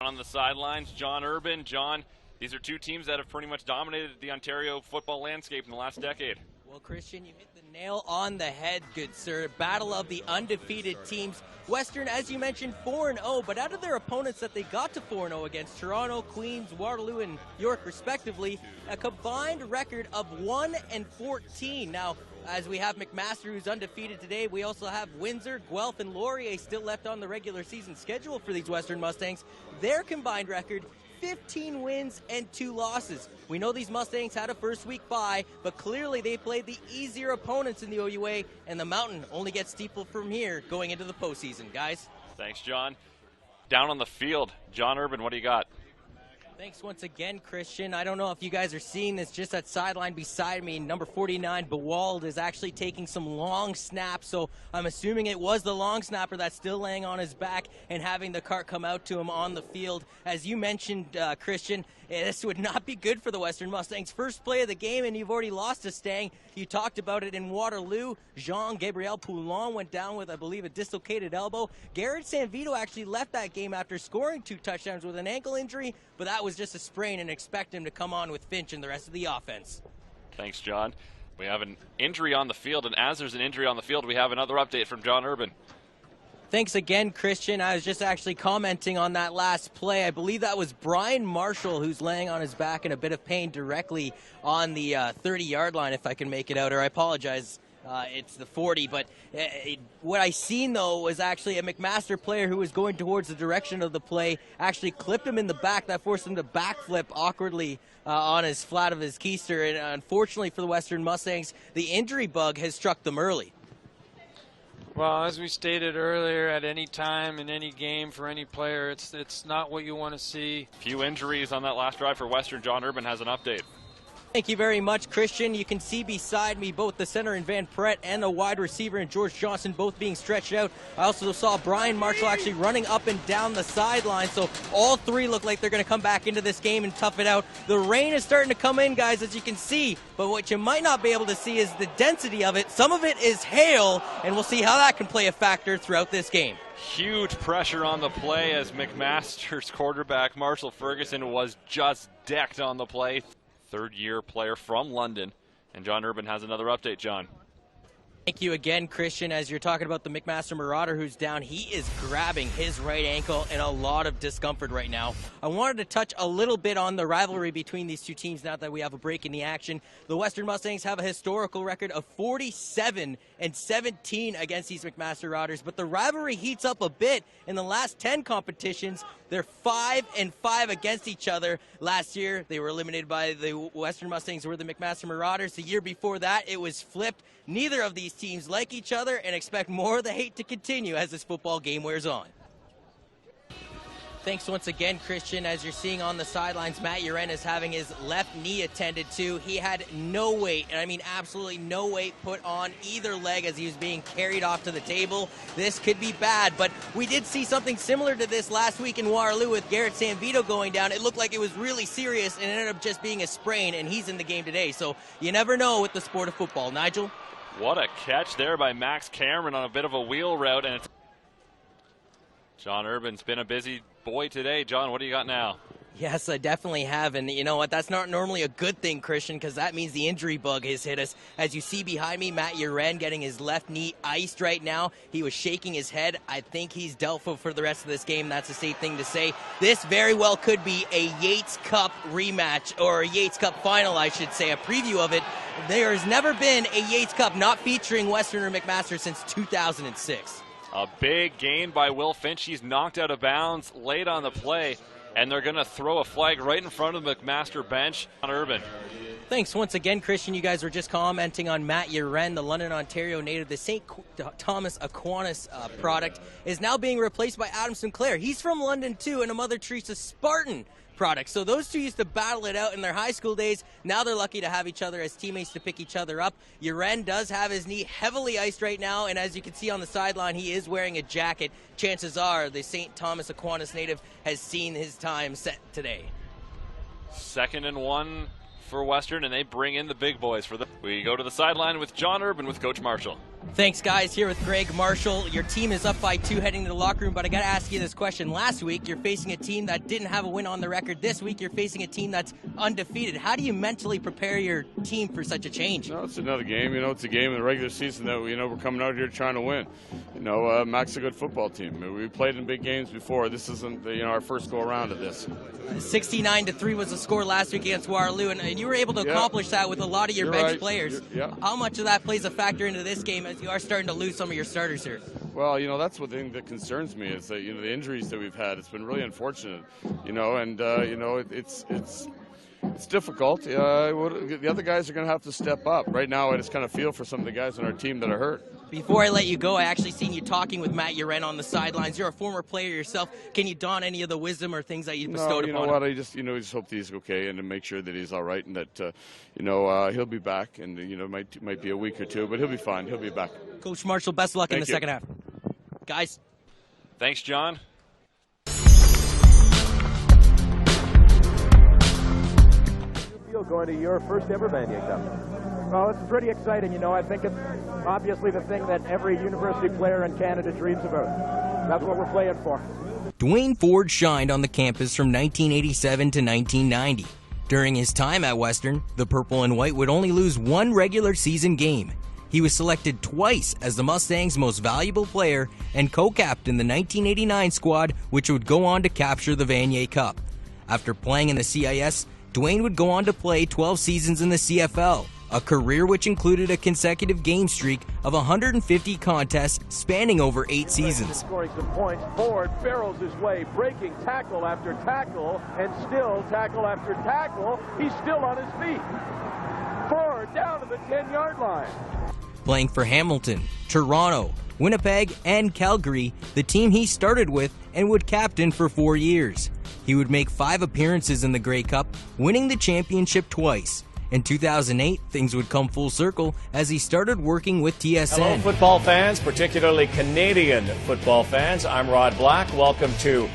on the sidelines, John Urban. John, these are two teams that have pretty much dominated the Ontario football landscape in the last decade. Well, Christian, you hit the nail on the head, good sir. Battle of the undefeated teams. Western, as you mentioned, 4-0, but out of their opponents that they got to 4-0 against, Toronto, Queens, Waterloo, and York, respectively, a combined record of 1-14. Now, as we have McMaster, who's undefeated today, we also have Windsor, Guelph, and Laurier still left on the regular season schedule for these Western Mustangs. Their combined record, 15 wins and 2 losses. We know these Mustangs had a first week bye, but clearly they played the easier opponents in the OUA, and the mountain only gets steeper from here going into the postseason, guys. Thanks, John. Down on the field, John Urban, what do you got? Thanks once again, Christian. I don't know if you guys are seeing this, just that sideline beside me, number 49, Bewald, is actually taking some long snaps, so I'm assuming it was the long snapper that's still laying on his back and having the cart come out to him on the field. As you mentioned, Christian, this would not be good for the Western Mustangs. First play of the game, and you've already lost a Stang. You talked about it in Waterloo. Jean-Gabriel Poulon went down with, I believe, a dislocated elbow. Garrett Sanvito actually left that game after scoring 2 touchdowns with an ankle injury, but that was just a sprain, and expect him to come on with Finch and the rest of the offense. Thanks, John. We have an injury on the field, and as there's an injury on the field, we have another update from John Urban. Thanks again, Christian. I was just actually commenting on that last play. I believe that was Brian Marshall who's laying on his back in a bit of pain directly on the 30-yard line, if I can make it out, or I apologize. It's the 40, but what I seen, though, was actually a McMaster player who was going towards the direction of the play, actually clipped him in the back. That forced him to backflip awkwardly on his flat of his keister, and unfortunately for the Western Mustangs, the injury bug has struck them early. Well, as we stated earlier, at any time in any game for any player, it's not what you want to see. Few injuries on that last drive for Western. John Urban has an update. Thank you very much, Christian. You can see beside me both the center in Van Pret and the wide receiver in George Johnson both being stretched out. I also saw Brian Marshall actually running up and down the sideline, so all 3 look like they're going to come back into this game and tough it out. The rain is starting to come in, guys, as you can see, but what you might not be able to see is the density of it. Some of it is hail, and we'll see how that can play a factor throughout this game. Huge pressure on the play as McMaster's quarterback, Marshall Ferguson, was just decked on the play. Third-year player from London. And John Urban has another update, John. Thank you again, Christian. As you're talking about the McMaster Marauder who's down, he is grabbing his right ankle in a lot of discomfort right now. I wanted to touch a little bit on the rivalry between these two teams now that we have a break in the action. The Western Mustangs have a historical record of 47-17 against these McMaster Marauders, but the rivalry heats up a bit. In the last 10 competitions, they're 5-5 against each other. Last year, they were eliminated by the Western Mustangs, who were the McMaster Marauders. The year before that, it was flipped. Neither of these teams like each other, and expect more of the hate to continue as this football game wears on. Thanks once again, Christian. As you're seeing on the sidelines, Matt Uren is having his left knee attended to. He had no weight, and I mean absolutely no weight put on either leg as he was being carried off to the table. This could be bad, but we did see something similar to this last week in Waterloo with Garrett Sanvito going down. It looked like it was really serious, and it ended up just being a sprain, and he's in the game today. So you never know with the sport of football. Nigel? What a catch there by Max Cameron on a bit of a wheel route. And it's John Urban's been a busy boy today. John, what do you got now? Yes, I definitely have, and you know what? That's not normally a good thing, Christian, because that means the injury bug has hit us. As you see behind me, Matt Uren getting his left knee iced right now. He was shaking his head. I think he's doubtful for the rest of this game. That's a safe thing to say. This very well could be a Yates Cup rematch, or a Yates Cup final, I should say, a preview of it. There has never been a Yates Cup not featuring Western or McMaster since 2006. A big gain by Will Finch. He's knocked out of bounds late on the play, and they're going to throw a flag right in front of the McMaster bench on Urban. Thanks once again, Christian. You guys were just commenting on Matt Uren, the London, Ontario native. The St. Thomas Aquinas product is now being replaced by Adam Sinclair. He's from London, too, and a Mother Teresa Spartan product. So those two used to battle it out in their high school days. Now they're lucky to have each other as teammates to pick each other up. Uren does have his knee heavily iced right now, and as you can see on the sideline, he is wearing a jacket. Chances are the St. Thomas Aquinas native has seen his time set today. 2nd and 1 for Western, and they bring in the big boys. We go to the sideline with John Urban with Coach Marshall. Thanks, guys. Here with Greg Marshall. Your team is up by 2 heading to the locker room, but I got to ask you this question. Last week, you're facing a team that didn't have a win on the record. This week, you're facing a team that's undefeated. How do you mentally prepare your team for such a change? No, it's another game. It's a game in the regular season that we're coming out here trying to win. Mac's a good football team. We played in big games before. This isn't our first go around of this. 69-3 was the score last week against Waterloo, and you were able to accomplish that with a lot of your bench players. How much of that plays a factor into this game as you are starting to lose some of your starters here? Well, that's one thing that concerns me is that the injuries that we've had. It's been really unfortunate, it's difficult. The other guys are going to have to step up. Right now, I just kind of feel for some of the guys on our team that are hurt. Before I let you go, I actually seen you talking with Matt Uren on the sidelines. You're a former player yourself. Can you don any of the wisdom or things that you bestowed upon him? You know what? I just hope that he's okay and to make sure that he's all right and that he'll be back. And might be a week or two, but he'll be fine. He'll be back. Coach Marshall, best of luck in the second half, guys. Thanks, John. Going to your first ever Vanier Cup? Well, it's pretty exciting. I think it's obviously the thing that every university player in Canada dreams about. That's what we're playing for. Dwayne Ford shined on the campus from 1987 to 1990. During his time at Western, the Purple and White would only lose one regular season game. He was selected twice as the Mustangs' most valuable player and co-captained the 1989 squad, which would go on to capture the Vanier Cup. After playing in the CIS, Dwayne would go on to play 12 seasons in the CFL, a career which included a consecutive game streak of 150 contests spanning over 8 seasons. Scoring some points, Ford barrels his way, breaking tackle after tackle, and still tackle after tackle. He's still on his feet. Ford down to the 10-yard line. Playing for Hamilton, Toronto, Winnipeg, and Calgary, the team he started with and would captain for 4 years. He would make 5 appearances in the Grey Cup, winning the championship twice. In 2008, things would come full circle as he started working with TSN. Hello, football fans, particularly Canadian football fans. I'm Rod Black. Welcome to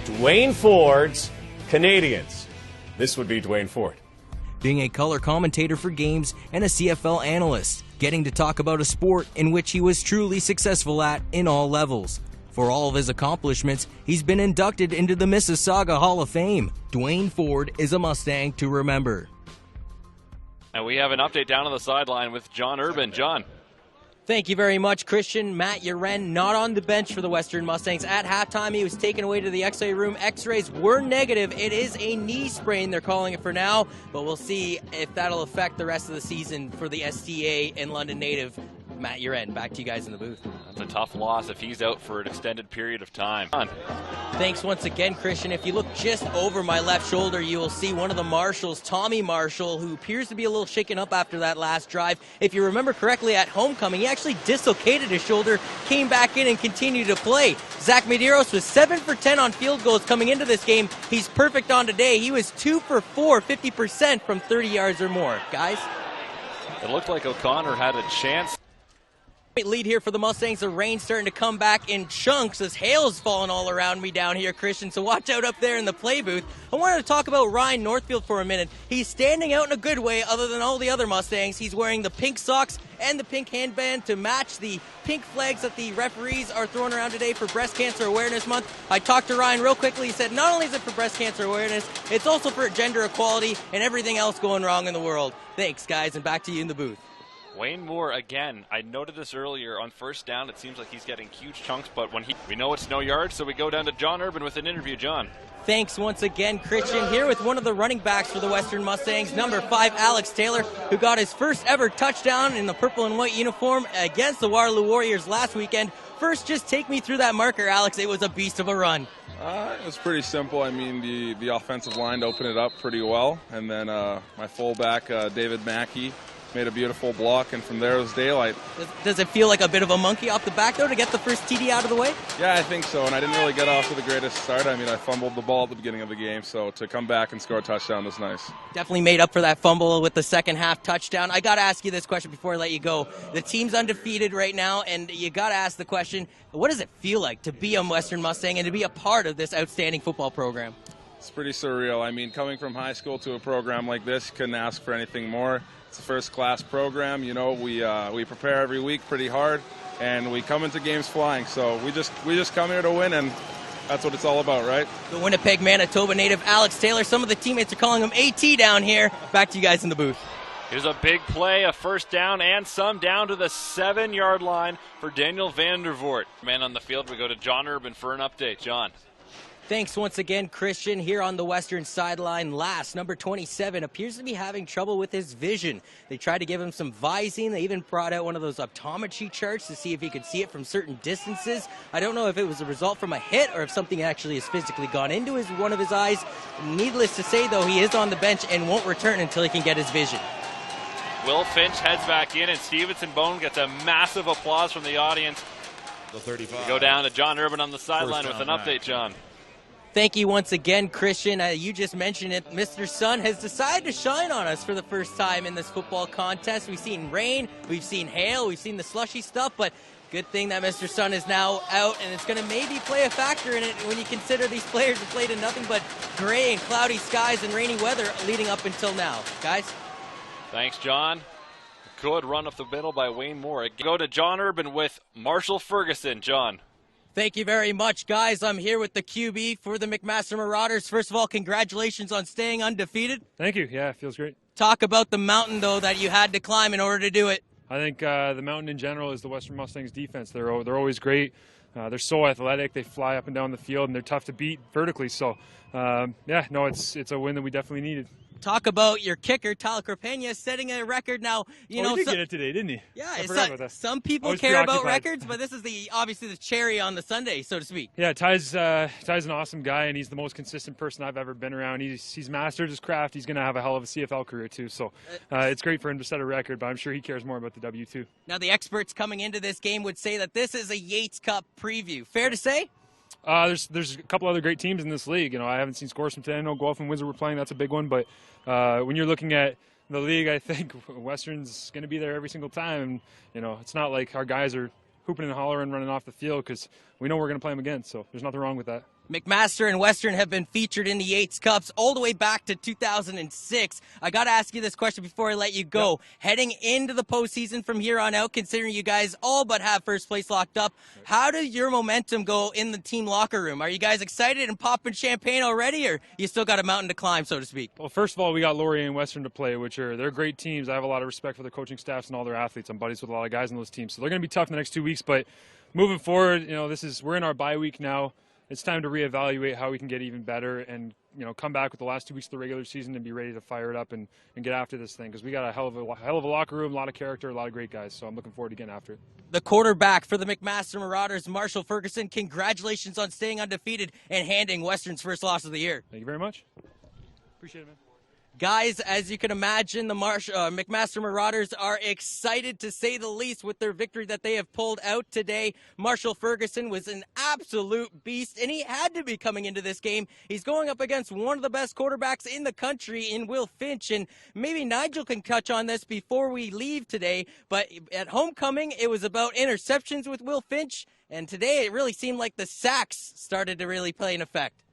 Dwayne Ford's Canadians. This would be Dwayne Ford. Being a color commentator for games and a CFL analyst, getting to talk about a sport in which he was truly successful at in all levels. For all of his accomplishments, he's been inducted into the Mississauga Hall of Fame. Dwayne Ford is a Mustang to remember. And we have an update down on the sideline with John Urban. John. Thank you very much, Christian. Matt Uren not on the bench for the Western Mustangs. At halftime, he was taken away to the X-ray room. X-rays were negative. It is a knee sprain, they're calling it for now, but we'll see if that'll affect the rest of the season for the STA and London native. Matt Uren, back to you guys in the booth. That's a tough loss if he's out for an extended period of time. Thanks once again, Christian. If you look just over my left shoulder, you will see one of the Marshalls, Tommy Marshall, who appears to be a little shaken up after that last drive. If you remember correctly, at homecoming, he actually dislocated his shoulder, came back in and continued to play. Zach Medeiros was 7 for 10 on field goals coming into this game. He's perfect on today. He was 2 for 4, 50% from 30 yards or more. Guys? It looked like O'Connor had a chance. Lead here for the Mustangs. The rain starting to come back in chunks as hail's falling all around me down here, Christian, so watch out up there in the play booth. I wanted to talk about Ryan Northfield for a minute. He's standing out in a good way other than all the other Mustangs. He's wearing the pink socks and the pink handband to match the pink flags that the referees are throwing around today for Breast Cancer Awareness Month. I talked to Ryan real quickly. He said not only is it for breast cancer awareness, it's also for gender equality and everything else going wrong in the world. Thanks, guys, and back to you in the booth. Wayne Moore, again, I noted this earlier, on first down, it seems like he's getting huge chunks, but we know it's no yards, so we go down to John Urban with an interview. John. Thanks once again, Christian. Here with one of the running backs for the Western Mustangs, number 5, Alex Taylor, who got his first ever touchdown in the purple and white uniform against the Waterloo Warriors last weekend. First, just take me through that marker, Alex. It was a beast of a run. It was pretty simple. I mean, the offensive line opened it up pretty well, and then my fullback, David Mackey, made a beautiful block, and from there it was daylight. Does it feel like a bit of a monkey off the back, though, to get the first TD out of the way? Yeah, I think so, and I didn't really get off to the greatest start. I mean, I fumbled the ball at the beginning of the game, so to come back and score a touchdown was nice. Definitely made up for that fumble with the second half touchdown. I got to ask you this question before I let you go. The team's undefeated right now, and you got to ask the question, what does it feel like to be a Western Mustang and to be a part of this outstanding football program? It's pretty surreal. I mean, coming from high school to a program like this, couldn't ask for anything more. It's a first-class program. You know, we prepare every week pretty hard, and we come into games flying. So we just come here to win, and that's what it's all about, right? The Winnipeg, Manitoba native Alex Taylor. Some of the teammates are calling him AT down here. Back to you guys in the booth. Here's a big play, a first down, and some down to the 7-yard line for Daniel Vandervoort. Man on the field, we go to John Urban for an update. John. Thanks once again, Christian, here on the western sideline. Last, number 27, appears to be having trouble with his vision. They tried to give him some Visine. They even brought out one of those optometry charts to see if he could see it from certain distances. I don't know if it was a result from a hit or if something actually has physically gone into one of his eyes. Needless to say, though, he is on the bench and won't return until he can get his vision. Will Finch heads back in, and Stevenson Bone gets a massive applause from the audience. The 35. We go down to John Urban on the sideline with an update, John. Thank you once again, Christian. You just mentioned it. Mr. Sun has decided to shine on us for the first time in this football contest. We've seen rain, we've seen hail, we've seen the slushy stuff, but good thing that Mr. Sun is now out, and it's going to maybe play a factor in it when you consider these players have played in nothing but gray and cloudy skies and rainy weather leading up until now. Guys? Thanks, John. Good run up the middle by Wayne Moore. Go to John Urban with Marshall Ferguson. John. Thank you very much, guys. I'm here with the QB for the McMaster Marauders. First of all, congratulations on staying undefeated. Thank you. Yeah, it feels great. Talk about the mountain, though, that you had to climb in order to do it. I think the mountain in general is the Western Mustangs defense. They're always great. They're so athletic. They fly up and down the field, and they're tough to beat vertically. So, it's a win that we definitely needed. Talk about your kicker, Tyler Crapena, setting a record now. He did get it today, didn't he? Yeah, some people care about records, but this is obviously the cherry on the sundae, so to speak. Yeah, Ty's an awesome guy, and he's the most consistent person I've ever been around. He's mastered his craft. He's going to have a hell of a CFL career too. So it's great for him to set a record, but I'm sure he cares more about the W too. Now the experts coming into this game would say that this is a Yates Cup preview. Fair to say? There's a couple other great teams in this league. You know, I haven't seen scores from today. I know Guelph and Windsor were playing. That's a big one. But when you're looking at the league, I think Western's going to be there every single time. And, you know, it's not like our guys are hooping and hollering, running off the field, because we know we're going to play them again. So there's nothing wrong with that. McMaster and Western have been featured in the Yates Cups all the way back to 2006. I got to ask you this question before I let you go. Yep. Heading into the postseason from here on out, considering you guys all but have first place locked up, how does your momentum go in the team locker room? Are you guys excited and popping champagne already, or you still got a mountain to climb, so to speak? Well, first of all, we got Laurier and Western to play, they're great teams. I have a lot of respect for their coaching staffs and all their athletes. I'm buddies with a lot of guys in those teams, so they're going to be tough in the next 2 weeks. But moving forward, you know, we're in our bye week now. It's time to reevaluate how we can get even better and, you know, come back with the last 2 weeks of the regular season and be ready to fire it up and get after this thing, because we got a hell of a locker room, a lot of character, a lot of great guys. So I'm looking forward to getting after it. The quarterback for the McMaster Marauders, Marshall Ferguson, congratulations on staying undefeated and handing Western's first loss of the year. Thank you very much. Appreciate it, man. Guys, as you can imagine, the McMaster Marauders are excited, to say the least, with their victory that they have pulled out today. Marshall Ferguson was an absolute beast, and he had to be coming into this game. He's going up against one of the best quarterbacks in the country in Will Finch, and maybe Nigel can touch on this before we leave today, but at homecoming, it was about interceptions with Will Finch, and today it really seemed like the sacks started to really play an effect.